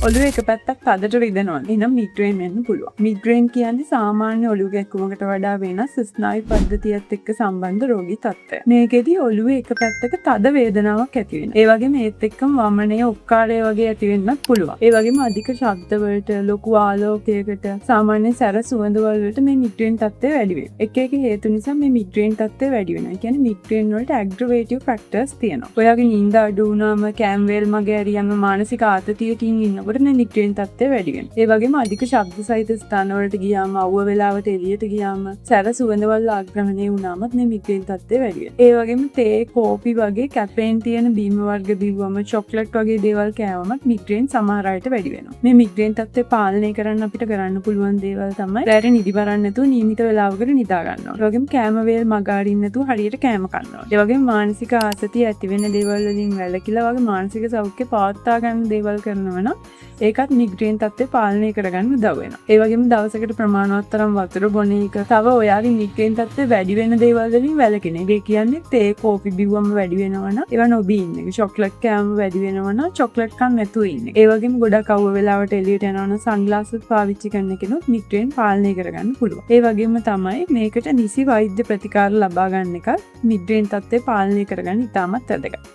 ඔළුවේ එක පැත්තක් තදට රිදෙනවා. එහෙනම් මිග්‍රේන් වෙන්න පුළුවන්. මිග්‍රේන් කියන්නේ සාමාන්‍ය ඔළුව ගැක්කුමකට වඩා වෙනස් ස්නායු පද්ධතියත් එක්ක සම්බන්ධ රෝගී තත්ත්වයක්. මේකෙදි ඔළුවේ එක පැත්තක තද වේදනාවක් ඇති වෙනවා. ඒ වගේම ඒත් එක්කම වමනය ඔක්කාරය වගේ ඇති වෙන්නත් පුළුවන්. ඒ වගේම අධික ශබ්ද වලට, ලොකු ආලෝකයකට, සාමාන්‍ය සැර සුවඳ වලට මේ මිග්‍රේන් තත්ත්වය වැඩි වෙනවා. එක එක හේතු නිසා මේ මිග්‍රේන් තත්ත්වය වැඩි වෙනවා. ඒ කියන්නේ මිග්‍රේන් වලට ඇග්‍රවේටිව් ෆැක්ටර්ස් තියෙනවා. ඔයාගේ නිින්ද අඩු වුණාම, කැම් වේල් මගේ හරියම මානසික ආතතියකින් ඉන්නකොට මේ මිග්‍රේන් තත්ත්වය වැඩි වෙනවා. ඒ වගේම අධික ශබ්ද සහිත ස්ථාන වලට ගියාම, අවුව වෙලාවට එළියට ගියාම, සැර සුවඳ වල ආග්‍රහණය වුණාමත් මේ මිග්‍රේන් තත්ත්වය වැඩි වෙනවා. ඒ වගේම තේ, කෝපි වගේ කැෆේන් තියෙන බීම වර්ග බිව්වම, චොක්ලට් වගේ දේවල් කෑවමත් මිග්‍රේන් සමහර අයට වැඩි වෙනවා. මේ මිග්‍රේන් තත්ත්වය පාලනය කරන්න අපිට කරන්න පුළුවන් දේවල් තමයි රැට නිදි බලන්න නැතුව නියමිත වෙලාවකට නිදා ගන්න ඕනේ. ඒ වගේම කෑම වේල් මග අරින්න නැතුව හරියට කෑම කන්න ඕනේ. ඒ වගේම මානසික ආසතිය ඇති වෙන දේවල් වලින් වැළකීලා වගේ මානසික සෞඛ්‍ය පවත්වා ගන්න දේවල් කරනවා නම් ඒකත් මිග්‍රේන් තත්ත්වය පාලනය කරගන්න උදව් වෙනවා. ඒ වගේම දවසකට ප්‍රමාණවත් තරම් වතුර බොන එක, තව ඔයාගේ මිග්‍රේන් තත්ත්වය වැඩි වෙන දේවල් වලින් වැළකෙන එක. ඒ කියන්නේ තේ, කෝපි බිව්වම වැඩි වෙනවා නම් ඒවා නොබී ඉන්න එක. චොක්ලට් කෑම වැඩි වෙනවා නම් චොක්ලට් කන්න නැතුව ඉන්න එක. ඒ වගේම ගොඩක් අවුව වෙලාවට එළියට යනවා නම් සන්ග්ලාසස් පාවිච්චි කරන කෙනෙක් මිග්‍රේන් පාලනය කරගන්න පුළුවන්. ඒ වගේම තමයි මේකට නිසි වෛද්‍ය ප්‍රතිකාර ලබා ගන්න එක මිග්‍රේන් තත්ත්වය පාලනය කරගන්න ඉතාමත් වැදගත්.